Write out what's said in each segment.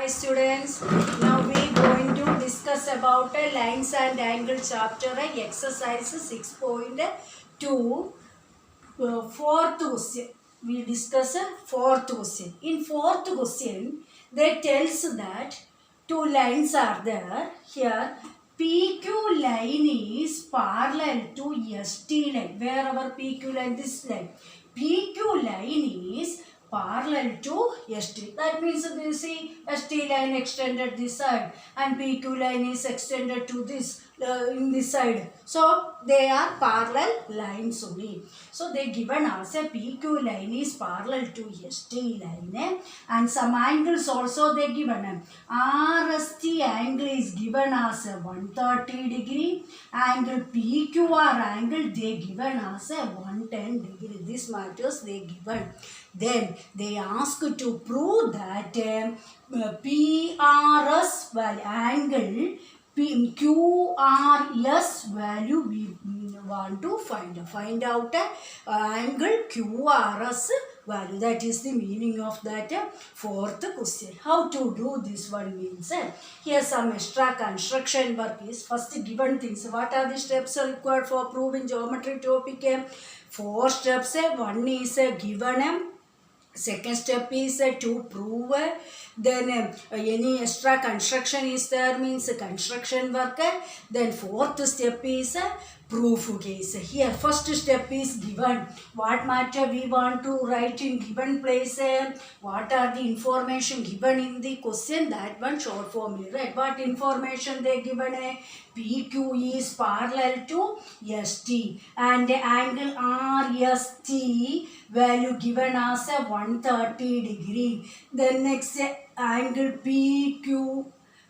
students. Now we going to discuss about lines and angle chapter exercise 6.2 fourth question. We discuss fourth question. In fourth question, they tells that two lines are there. Here PQ line is parallel to ST line. Where our PQ line? This line. PQ line is parallel to ST. That means you see ST line extended this side and PQ line is extended to this in this side. So they are parallel lines only. So they given us a PQ line is parallel to ST line and some angles also they given. RST angle is given as 130 degree. Angle PQR angle they given as 110 degree. This matters they given. Then they ask to prove that PRS value angle QRS value we want to find out angle QRS value. That is the meaning of that fourth question. How to do this one means here some extra construction work is first given things. What are the steps required for proving geometry topic? 4 steps. One is given. Second step is to prove. Then any extra construction is there means construction work. Then fourth step is proof case. Here first step is given. What matter we want to write in given place? What are the information given in the question? That one short form is right. What information they given? PQ is parallel to ST and angle RST value given as 130 degree. Then next angle PQ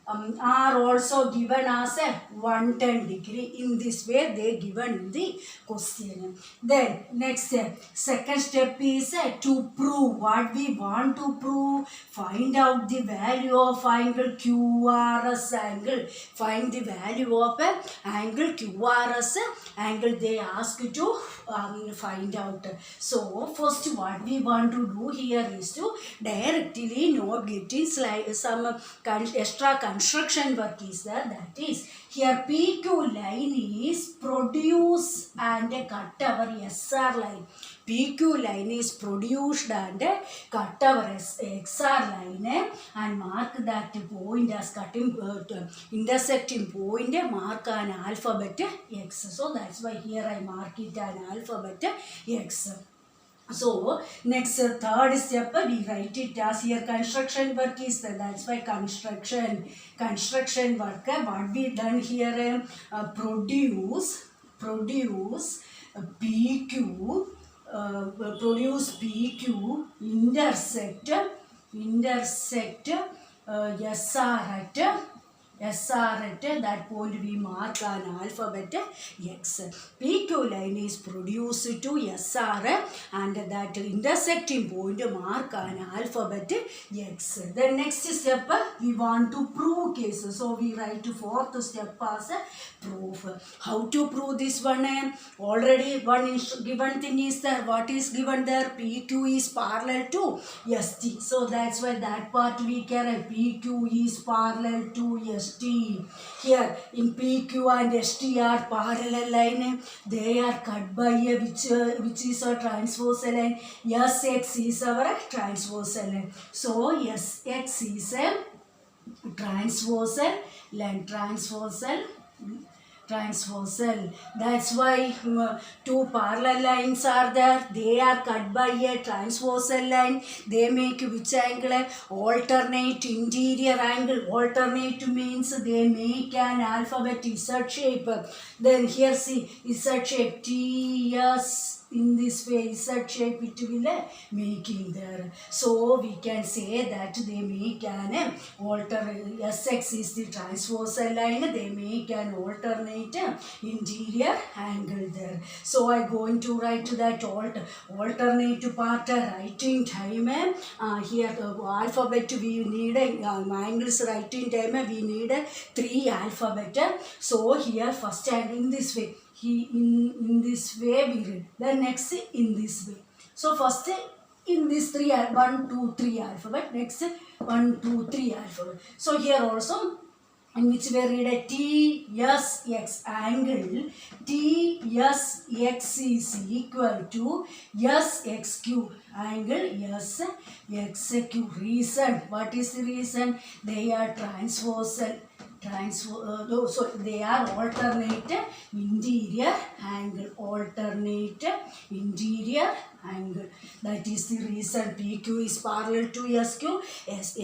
are also given as 110 degree. In this way they given in the question. Then next second step is to prove. What we want to prove? Find out the value of angle QRS angle. Find the value of angle QRS angle they ask to find out. So first what we want to do here is to directly not getting some extra construction work is there. That is here PQ line is produce and cut our SR line. PQ line is produced and cut our XR line and mark that point as cutting intersecting point, mark an alphabet X. So that's why here I mark it an alphabet X. So next third step we write it as here construction work is there. That's why construction work. What we done here? Produce PQ. Produce PQ intersect SR at that point we mark an alphabet X. PQ line is produced to SR and that intersecting point mark an alphabet X. The next step we want to prove case. So we write fourth step as proof. How to prove this one? Already one given thing is there. What is given there? PQ is parallel to ST. So that's why that part we can PQ is parallel to ST. Here in PQ and ST are parallel line. They are cut by a which is a transversal line. SX is our transversal line. So SX is a transversal line. Transversal. That's why two parallel lines are there. They are cut by a transversal line. They make which angle? Alternate interior angle. Alternate means they make an alphabet Z shape. Then here see Z shape TS. In this way Z shape it will making there. So we can say that they make an alternate. SX is the transversal line. They make an alternate interior angle there. So I going to write that alternate part writing time. Here alphabet we need angles writing time we need 3 alphabet. So here first and in this way. In this way we read. Then next in this way. So first in this 1, 2, 3 alphabet. Next 1, 2, 3 alphabet. So here also, in which we read a TSX angle TSX is equal to SXQ angle SXQ. Reason, what is the reason? They are transversal. They are alternate interior angle, that is the reason. PQ is parallel to SQ, X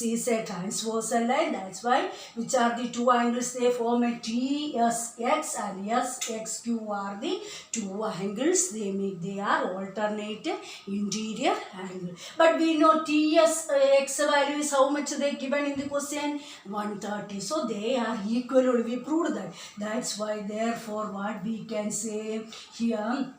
is a transversal line, that's why. Which are the two angles? They form a TSX and SXQ are the two angles they are alternate interior angle. But we know TSX value is how much they given in the question? 130. So they are equal. We proved that. That's why, therefore, what we can say here,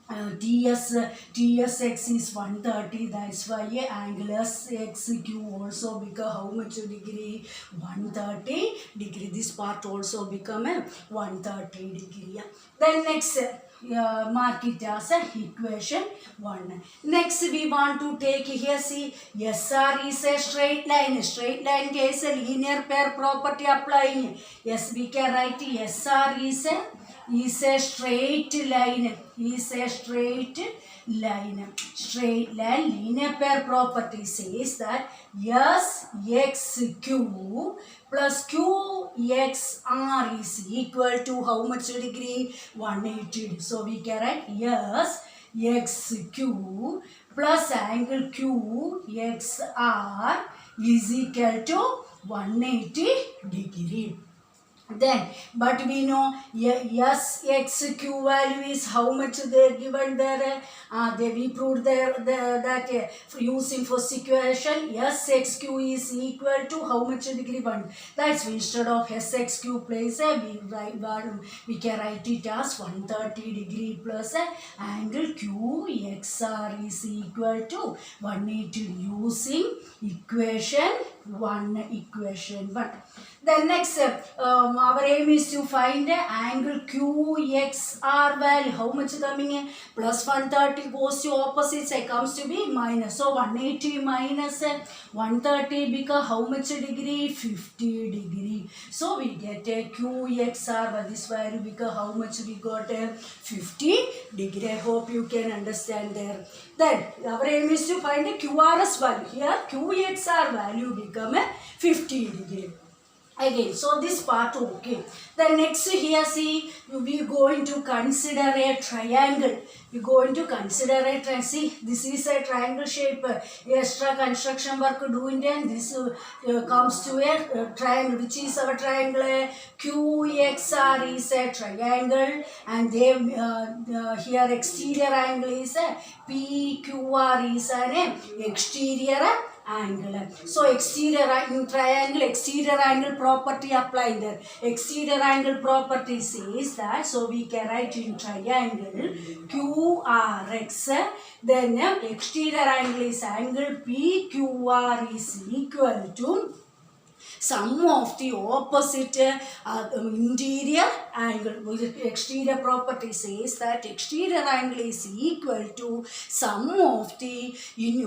TSX is 130. That's why angle SXQ also become how much degree? 130 degree. This part also become a 130 degree. Then next, mark it as a equation 1. Next we want to take here, see, SR is a straight line. Straight line case linear pair property applying. Yes, we can write SR is a straight line. Straight line linear pair property says that SXQ plus QXR is equal to how much degree? 180. So we can write SXQ plus angle QXR is equal to 180 degree. Then, but we know SXQ value is how much they given there. We proved that using first equation, SXQ is equal to how much degree? 1. That's instead of SXQ place, we can write it as 130 degree plus angle QXR is equal to 180 using equation 1. Then next, our aim is to find angle QXR value. How much coming in? Plus 130 goes to opposite side, comes to be minus. So 180 minus 130 become how much degree? 50 degree. So we get a QXR, but this value become how much? We got a 50 degree. I hope you can understand there. Then our aim is to find a QRS value. Here QXR value become a 50 degree. Again, so this part okay. Then next here, see, we are going to consider a triangle. We are going to consider a triangle. See, this is a triangle shape. Extra construction work doing, and this comes to a triangle. Which is our triangle? QXR is a triangle, and they here exterior angle is a PQR is an exterior angle. So exterior triangle, exterior angle property applied there. Exterior angle property says that, so we can write in triangle QRX, then exterior angle is angle PQR is equal to sum of the opposite interior angle. Exterior property says that exterior angle is equal to sum of the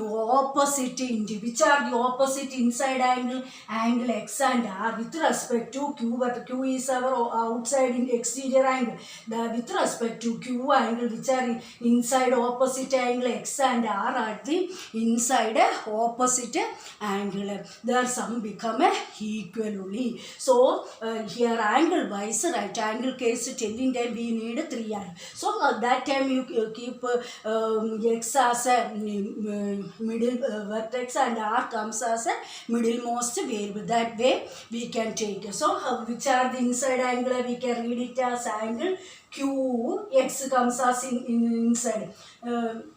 opposite interior. Which are the opposite inside angle? Angle X and R with respect to Q, but Q is our outside in exterior angle. With respect to Q angle, which are inside opposite angle X and R are the inside opposite angle. Their sum become a equally. So here angle wise, right angle case telling them we need 3 angles. So that time you keep X as a middle vertex and R comes as a middlemost variable. That way we can take. So which are the inside angle? We can read it as angle Q. X comes as inside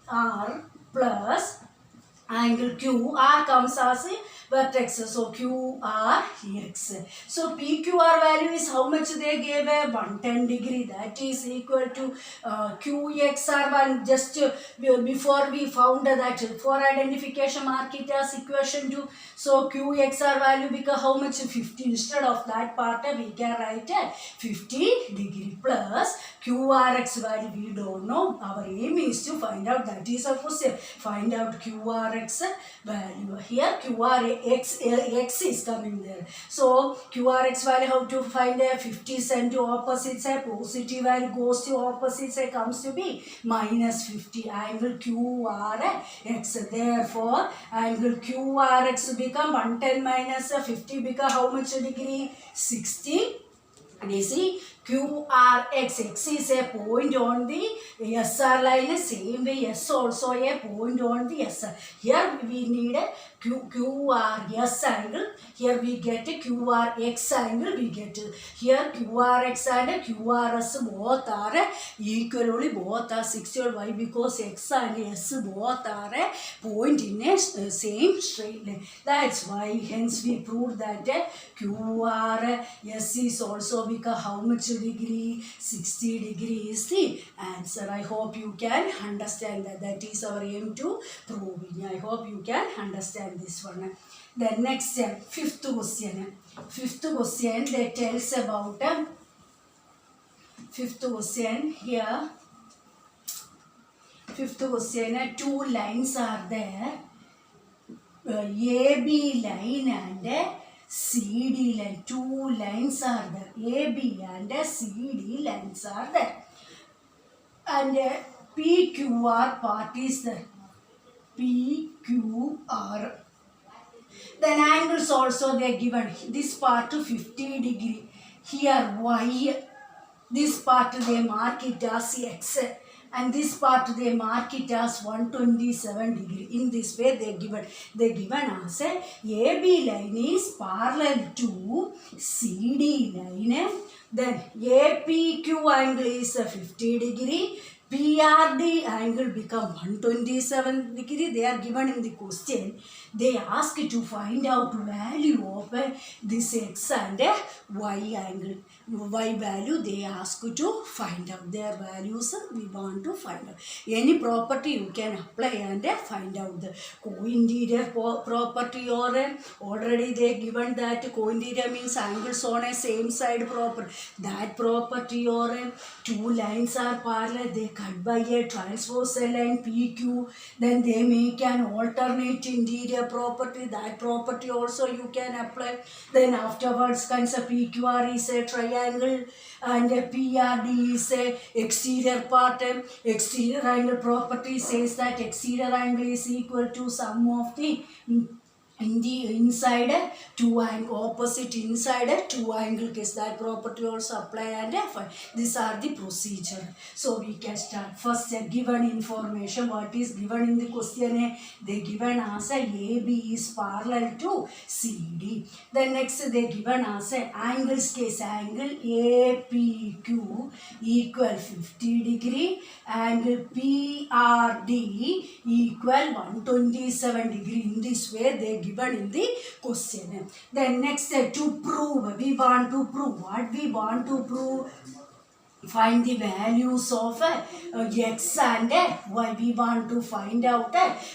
R plus angle QR comes as a vertex, so QRX. So PQR value is how much they gave? 110 degree. That is equal to QXR1. Just before we found that, for identification mark it as equation to. So QXR value become how much? 50. Instead of that part we can write 50 degree plus QRX value we don't know. Our aim is to find out, that is a question. Find out QRX value. Here QRX is coming there. So QRX value, how to find? 50 send to opposite side, positive value goes to opposite side, comes to be minus 50. Angle QRX. Therefore angle QRX become 110 minus 50 become how much degree? 60. And you see QRX, X is a point on the SR line, same way S also a point on the SR. Here we need a QRS angle, here we get a QRX angle, we get here QRX and QRS both are equal, only both are 60. Why? Because X and S both are a point in a same straight line. That's why hence we proved that QRS is also because how much degree? 60 degree is the answer. I hope you can understand that. That is our aim to proving. I hope you can understand this one. Then next, fifth question. Fifth question that tells about fifth question here. Fifth question, two lines are there. AB line and CD line. Two lines are there. AB and CD lines are there. And PQR part is there. PQR. Then angles also they are given. This part to 50 degree. Here Y. This part they mark it as X. And this part they mark it as 127 degree. In this way they given. They given as a AB line is parallel to CD line. Then APQ angle is 50 degree. PRD angle become 127 degree. They are given in the question. They ask to find out value of this X and Y angle. Y value they ask to find out. Their values we want to find out. Any property you can apply and find out. The co-interior property, or already they given that co-interior means angles on a same side property. That property, or two lines are parallel, they cut by a transversal line PQ. Then they make an alternate interior property. That property also you can apply. Then afterwards comes a PQR is a triangle and a PRD is a exterior part. Exterior angle property says that exterior angle is equal to sum of the in the inside two angle, opposite inside two angle case. That property also apply and these are the procedure. So we can start first. Given information, what is given in the question? They given as AB is parallel to CD. Then next they given as angles case, angle APQ equal 50 degree, angle PRD equal 127 degree. In this way they given in the question. Then next, to prove, we want to prove. What we want to prove? Find the values of X and Y. We want to find out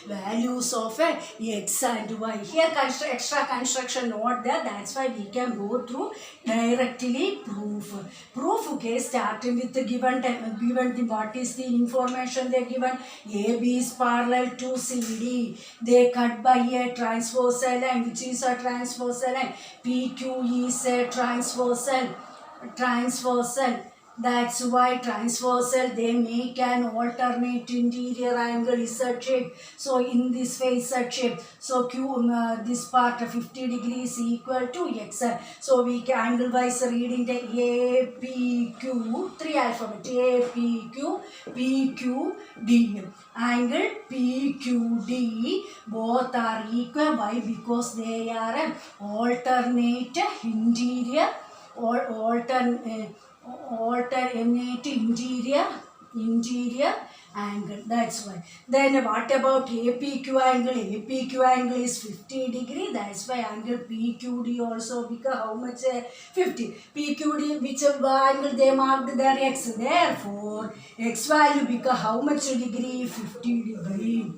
values of X and Y. Here extra construction not there. That's why we can go through directly proof. Proof case starting with the given the what is the information they given. AB is parallel to CD. They cut by a transversal line. Which is a transversal line? PQ is a transversal. That's why transversal they make an alternate interior angle Z shape. So in this way Z shape. So this part 50 degrees equal to X. So we can angle wise reading the APQ, three alphabet APQ, PQD. Angle PQD both are equal. Why? Because they are an alternate interior or alternate interior angle. That's why. Then what about APQ angle? APQ angle is 50 degree. That's why angle PQD also become how much? 50. PQD, which angle they marked there? X. Therefore, X value become how much degree? 50 degree.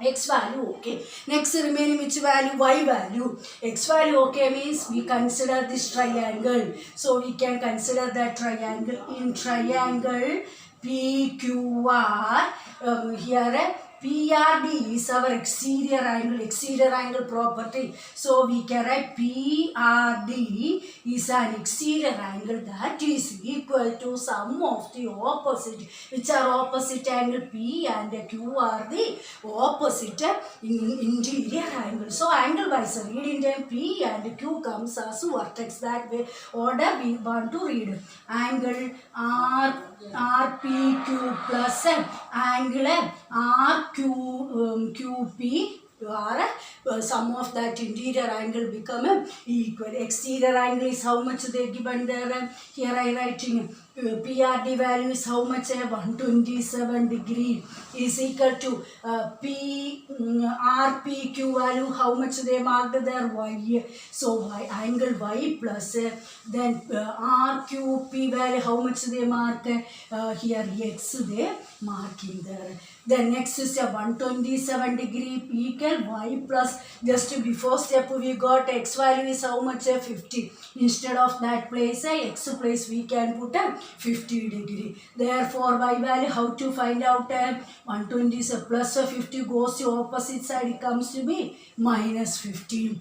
X value okay. Next remaining which value? Y value. X value okay means we consider this triangle. So we can consider that triangle. In triangle PQR, here PRD is our exterior angle property. So we can write PRD is an exterior angle that is equal to sum of the opposite. Which are opposite angle? P and Q are the opposite interior angle. So angle wise reading time P and Q comes as vertex. That way order we want to read. Angle RPQ plus angle QP sum of that interior angle become equal. Exterior angle is how much they given there. Here I writing PRD value is how much? 127 degree is equal to RPQ value how much they marked there? Y. So y angle Y plus then RQP value how much they mark? Here X they marking there. Then next is a 127 degree equal Y plus, just before step we got X value is how much? 50. Instead of that place X place we can put a 50 degree. Therefore Y value how to find out? 127 plus 50 goes to opposite side, it comes to be minus 50.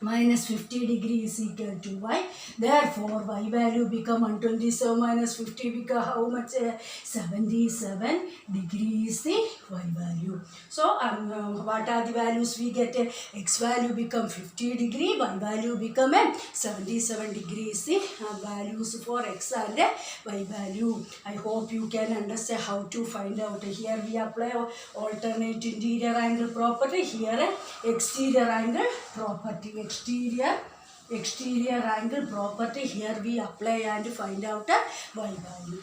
Minus 50 degree is equal to Y. Therefore, Y value become 127 minus 50 become how much? 77 degree is the Y value. So, what are the values we get? X value become 50 degree, Y value become 77 degree is the values for X and Y value. I hope you can understand how to find out. Here we apply alternate interior angle property. Here exterior angle property. Exterior angle property here we apply and find out a Y value.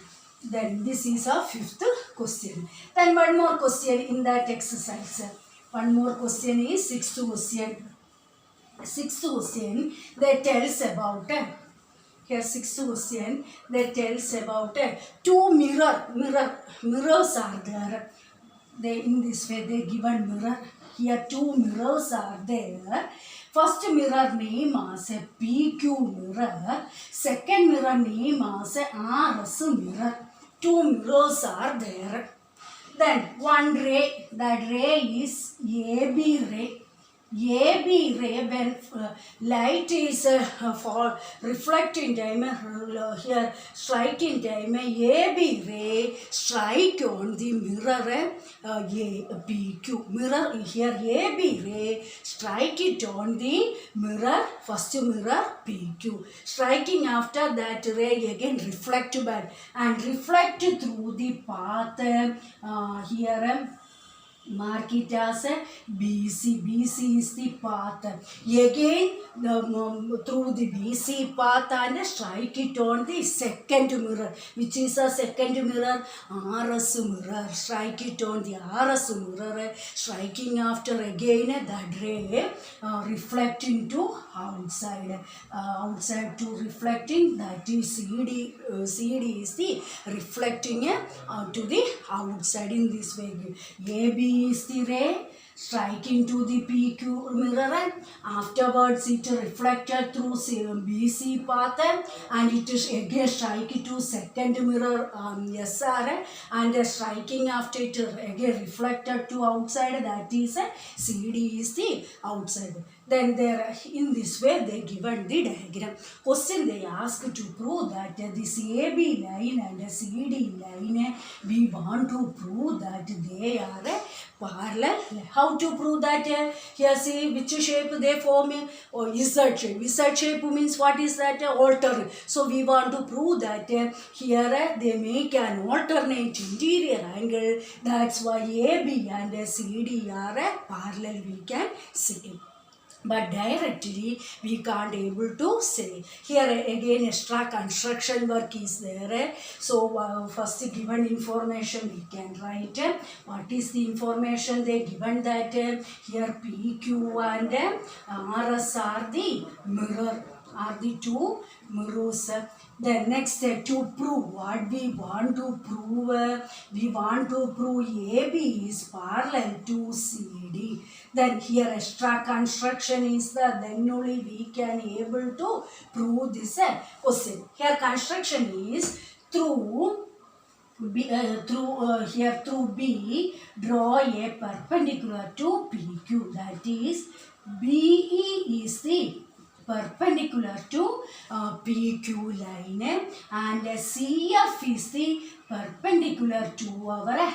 Then this is our fifth question. Then one more question in that exercise. One more question is sixth question. Sixth question that tells about here sixth question that tells about two mirrors are there. They in this way they given mirror. Here two mirrors are there. First mirror name as a PQ mirror. Second mirror name as a RS mirror. Two mirrors are there. Then one ray, that ray is AB ray. AB ray, when light is for reflecting time, here striking time, AB ray strike on the mirror PQ. Mirror here AB ray strike it on the mirror, first mirror PQ. Striking after that ray again reflect back and reflect through the path here. Mark it as a BC. BC is the path. Again, through the BC path and strike it on the second mirror. Which is a second mirror? RS mirror. Strike it on the RS mirror. Striking after again that ray reflect into outside. Outside to reflecting, that is CD. CD is the reflecting to the outside in this way. AB is the ray striking to the PQ mirror and afterwards it reflected through BC path and it is again strike to second mirror SR and striking after it again reflected to outside, that is CD is the outside. Then there in this way they given the diagram. Question they ask to prove that this AB line and CD line we want to prove that they are parallel. How to prove that? Here see which shape they form? Z shape. Z shape means what is that? Alternate. So we want to prove that here they make an alternate interior angle. That's why AB and CD are parallel, we can see. but directly we can't able to say. Here again extra construction work is there. So first given information we can write. What is the information they given that here PQ and RS are the mirror, are the two mirrors. Then next to prove what we want to prove, we want to prove AB is parallel to CD. Then here extra construction is there, then only we can able to prove this question. Here construction is through through B, draw a perpendicular to PQ. That is, BE is the perpendicular to PQ line, and CF is the perpendicular to our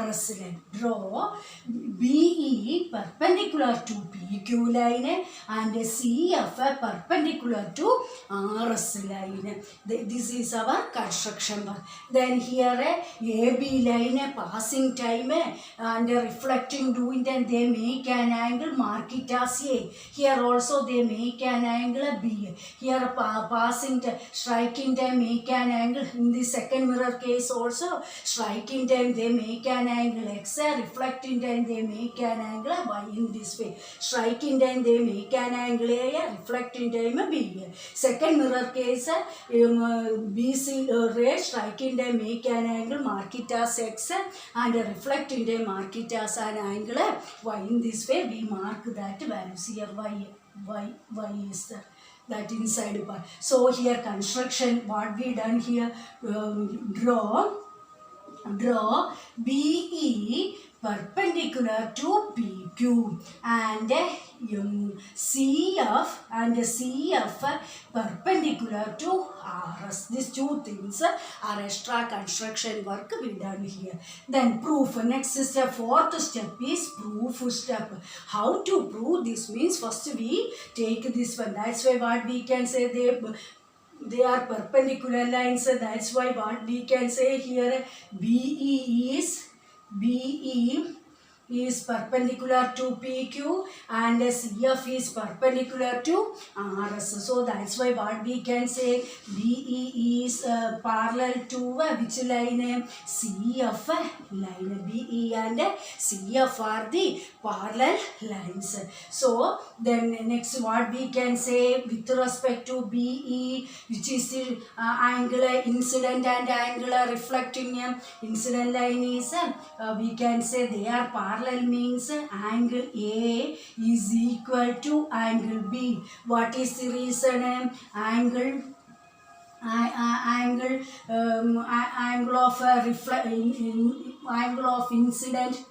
RS line. Draw BE perpendicular to PQ line and CF perpendicular to RS line. This is our construction work. Then here AB line passing time and reflecting doing, then they make an angle, mark it as A. Here also they make an angle B. Here passing striking time make an angle. In the second mirror case also striking time they make an angle X, reflecting time they make an angle Y. In this way striking time they make an angle A, reflecting time B. Second mirror case BC ray striking time make an angle, mark it as X, and reflecting time mark it as an angle Y. In this way we mark that values. Here Y is there, that inside part. So here construction what we done here, draw BE perpendicular to PQ and CF perpendicular to RS. These two things are extra construction work we done here. Then proof. Next step, fourth step is proof step. How to prove this means first we take this one. That's why what we can say, they are perpendicular lines. That's why what we can say here, BE is perpendicular to PQ and CF is perpendicular to RS. So that's why what we can say, BE is parallel to which line? CF line. BE and CF are the parallel lines. So then next what we can say with respect to BE, which is the angular incident and angular reflecting. Incident line is we can say they are parallel, means angle A is equal to angle B. What is the reason? Angle of angle of incident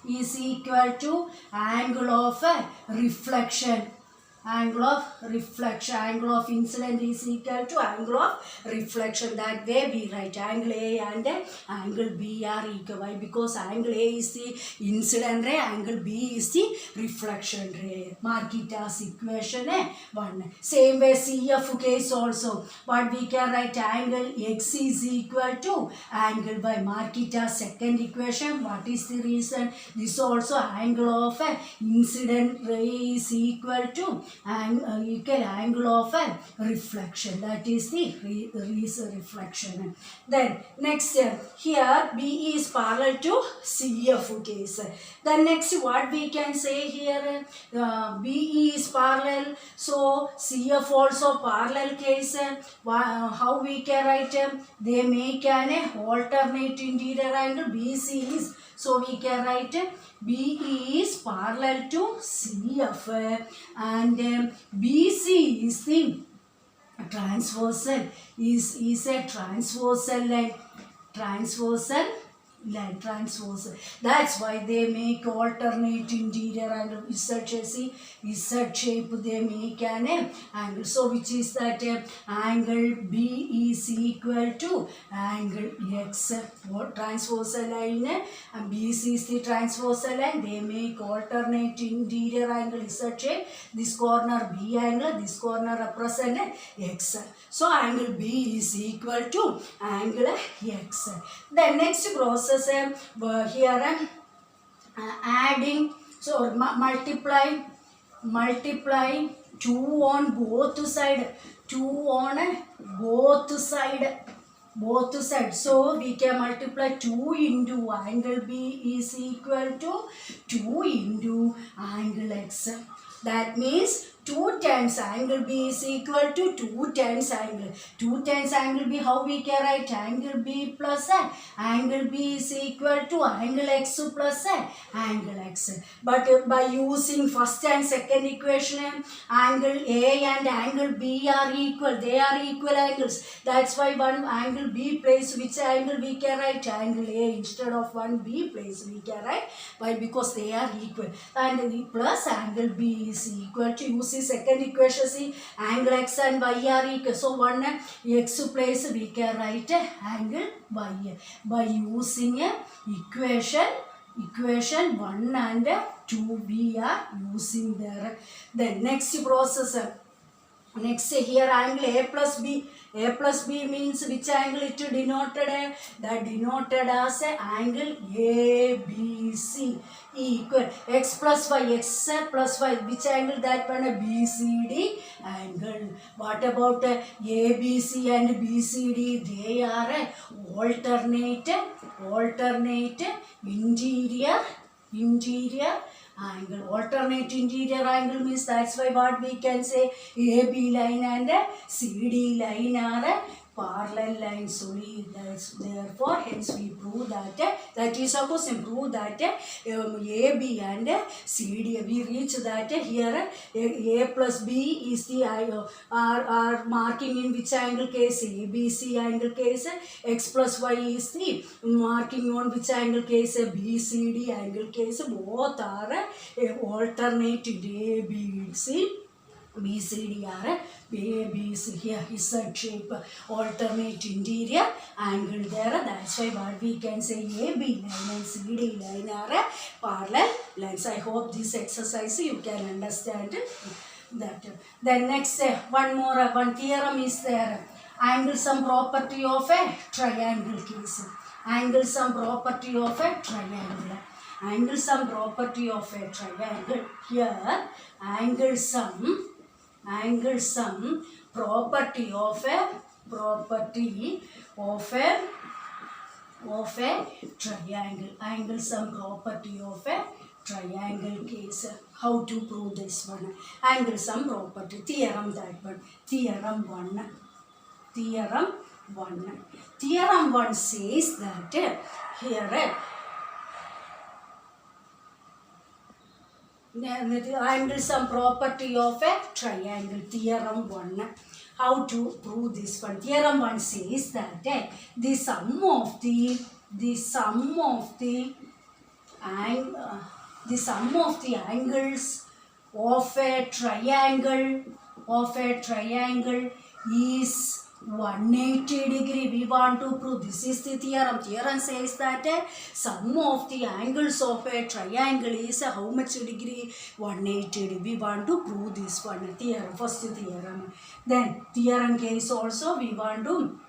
is equal to angle of reflection. Angle of incident is equal to angle of reflection. That way we write angle A and angle B are equal. Why? Because angle A is the incident ray, angle B is the reflection ray. Mark it as equation 1. Same way CF case also. What we can write, angle X is equal to angle Y. Mark it as second equation. What is the reason? This also angle of incident ray is equal to equal angle of reflection. That is the reflection. Then next here BE is parallel to CF case. Then next what we can say here, BE is parallel, so CF also parallel case. How we can write? They make an alternate interior angle. BC is, so we can write BE is parallel to CF and BC is the transversal, is a transversal line. That's why they make alternate interior angle. Z shape they make an angle. So which is that angle B is equal to angle X. What transversal line and BC is the transversal line. They make alternate interior angle Z shape. This corner B angle, this corner represent X. So angle B is equal to angle X. The next process here adding So multiply 2 on both side, 2 on both sides. So we can multiply 2 into angle B is equal to 2 into angle X. That means 2 times angle B is equal to 2 times angle. 2 times angle B, how we can write? Angle B plus angle B is equal to angle X plus angle X. But by using first and second equation, angle A and angle B are equal. They are equal angles. That's why one angle B place, which angle we can write? Angle A instead of one B place we can write. Why? Because they are equal. And the plus angle B is equal to, use the second equation, see, angle X and Y are equal. So one X place we can write angle Y by using a equation 1 and 2 we are using there. Then next process. Next here angle A plus B. A plus B means which angle it denoted? That denoted as angle ABC equal X plus Y. X plus Y. Which angle that one? BCD angle. What about ABC and BCD? They are alternate interior angle. Alternate interior angle means, that's why what we can say, AB line and CD line are parallel lines only. That's therefore hence we prove that is a question. Prove that AB and CD, we reach that here A plus B is the are marking in which angle case? ABC angle case. X plus Y is the marking on which angle case? BCD angle case. Both are alternate ABC. BCD are ABC here is Z shape, alternate interior angle there. That's why what we can say, AB line and CD line are parallel lines. I hope this exercise you can understand that. Then next one theorem is there. Angle sum property of a triangle case. Angle sum property of a triangle. Angle sum property of a triangle. Here angle sum property of a triangle. Angle sum property of a triangle case. How to prove this one? Angle sum property theorem, that one. Theorem 1 says that here angle sum property of a triangle. Theorem 1. How to prove this one? Theorem 1 says that the sum of the angles of a triangle is 180 degree. We want to prove. This is the theorem. Theorem says that sum of the angles of a triangle is how much degree? 180 degree. We want to prove this one theorem. First theorem. Then theorem case also we want to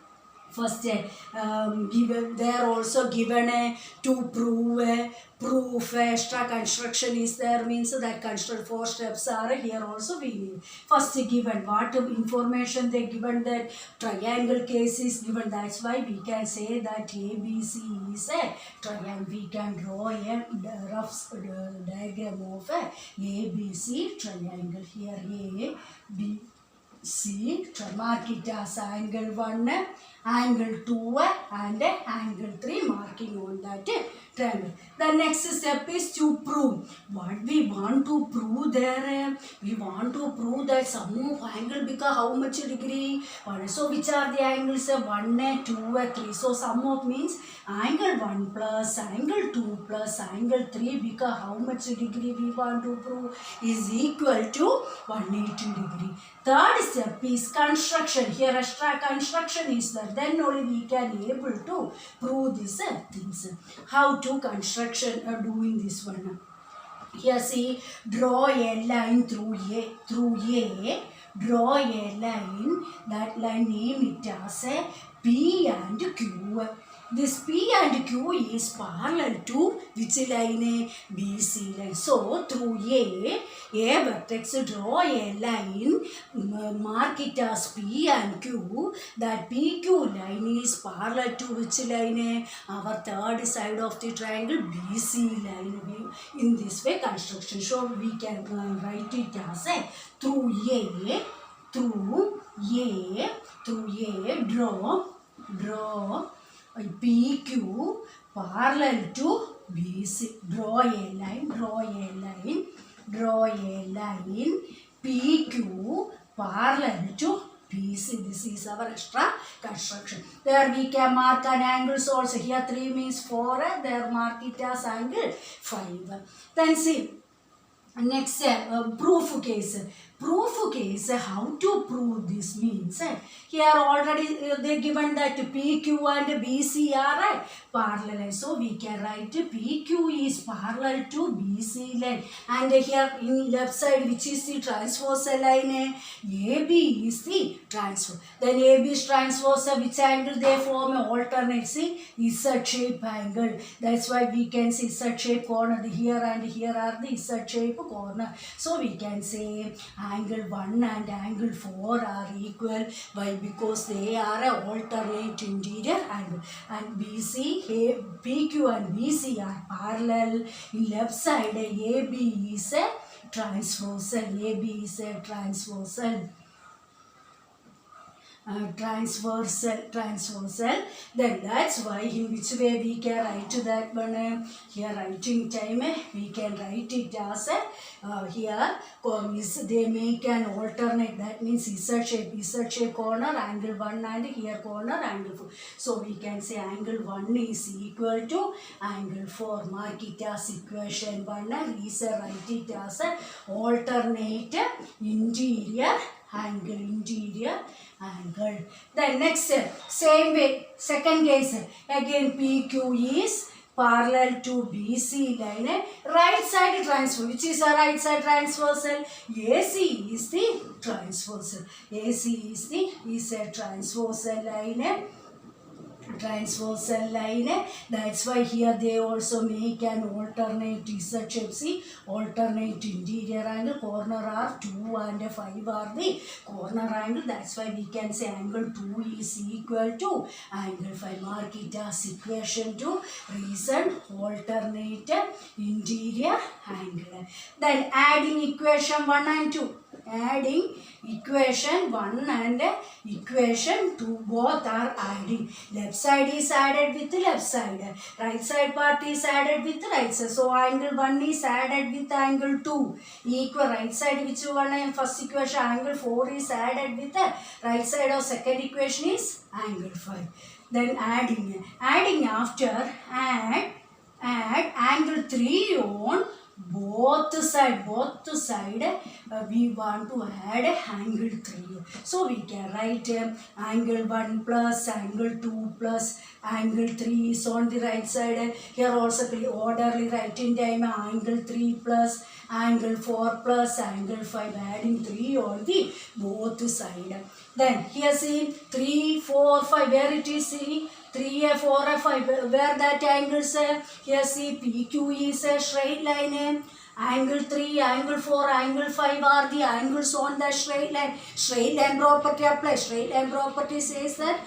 first given there also given to prove proof extra construction is there, means that construct 4 steps are here also we need. First given what information they given, that triangle case is given. That's why we can say that ABC is a triangle. We can draw a rough diagram of a ABC triangle. Here A, B, C, mark it as angle 1, angle 2 and angle 3, marking on that triangle. The next step is to prove. What we want to prove there? We want to prove that sum of angle because how much degree? So which are the angles? 1, 2, 3. So sum of means angle 1 plus angle 2 plus angle 3 because how much degree we want to prove is equal to 180 degree. Third step is construction. Here extra construction is there. Then only we can able to prove these things. How to construction doing this one? Here see, draw a line through A. Draw a line. That line name it as P and Q. this P and Q is parallel to which line? BC line. So through A vertex, draw a line, mark it as P and Q. That PQ line is parallel to which line? Our third side of the triangle BC line. In this way construction. So we can write it as through A, draw PQ parallel to BC. Draw a line, PQ parallel to BC. This is our extra construction. There we can mark an angles also. Here 3 means 4, there mark it as angle 5. Then see, next proof case. How to prove this means here already they given that PQ and BC are parallel, so we can write PQ is parallel to BC line, and here in left side which is the transversal line? AB is the transverse. Then AB is transverse, which angle they form? Alternate, see, Z shape angle. That's why we can see Z shape corner. Here and here are the Z shape corner, so we can say angle 1 and angle 4 are equal. Why? Because they are a alternate interior angle, and PQ and BC are parallel. In left side AB is a transversal. Transversal. Then that's why in which way we can write that one? Here writing time we can write it as here they make an alternate, that means Z shape corner angle 1 and here corner angle 4. So we can say angle 1 is equal to angle 4. Mark it as equation 1 and write it as alternate interior angle. Then next, same way, second case, again PQ is parallel to BC line, right side transfer. Which is a right side transversal? AC is the transversal. is a transversal line. That's why here they also make an alternate Z shape. See, alternate interior angle. Corner are 2 and 5 are the corner angle. That's why we can say angle 2 is equal to angle 5. Mark it as equation 2. Reason alternate interior angle. Then adding equation 1 and 2. Adding equation 1 and equation 2, both are adding. Left side is added with left side, right side part is added with right side. So angle 1 is added with angle 2, equal right side which one in first equation angle 4 is added with right side of second equation is angle 5. Then adding after add angle 3 on both side we want to add angle 3. So we can write angle 1 plus angle 2 plus angle 3 is on the right side. Here also orderly writing time angle 3 plus angle 4 plus angle 5, adding 3 on the both side. Then here see 3, 4, 5, where it is see 3, 4, 5, where that angles? Here see PQ is a straight line. Angle 3, angle 4, angle 5 are the angles on the straight line. Straight line property apply. Straight line property says that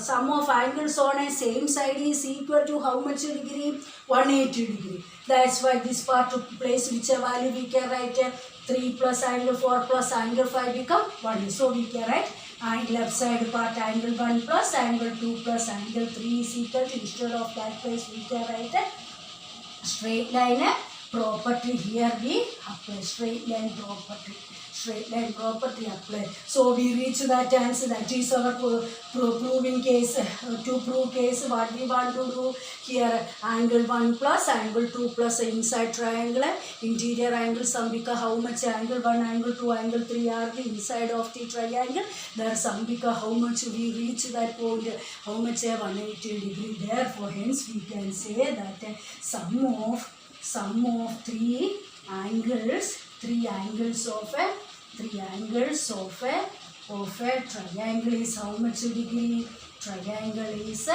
sum of angles on a same side is equal to how much degree? 180 degree. That's why this part took place, which value we can write 3 plus angle 4 plus angle 5 become 1. So we can write and left side part angle 1 plus angle 2 plus angle 3 is equal to, instead of that place we can write straight line property. Here we apply straight line property apply. So we reach that answer. That is our proving case. To prove case, what we want to do here, angle 1 plus angle 2 plus inside triangle, interior angle sum, because how much angle 1, angle 2, angle 3 are the inside of the triangle. There sum, because how much we reach that point, how much 180 degree. Therefore hence we can say that sum of three angles of a triangle is how much degree? Triangle is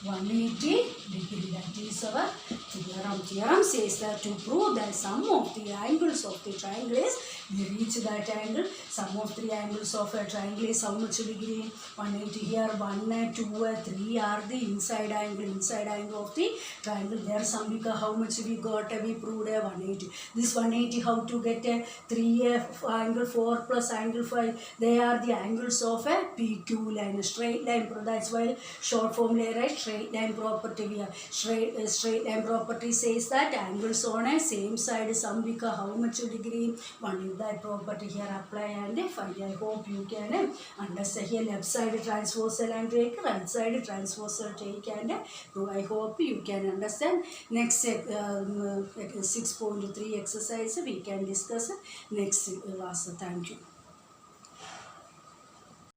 180 degree. That is our theorem. Theorem says that to prove that sum of the angles of the triangle is, we reach that angle. Sum of three angles of a triangle is how much degree? 180 here. 1, 2, 3 are the inside angle of the triangle. There sum because how much we got? We proved 180. This 180 how to get a 3 angle 4 plus angle 5? They are the angles of a PQ line, a straight line. That's why short formula write straight line property. We have straight line property says that angles on a same side sum because how much degree? 1 is that property here apply and find. I hope you can understand. Here left side transversal and take, right side transversal take, and I hope you can understand. Next 6.3 exercise we can discuss next class. Thank you.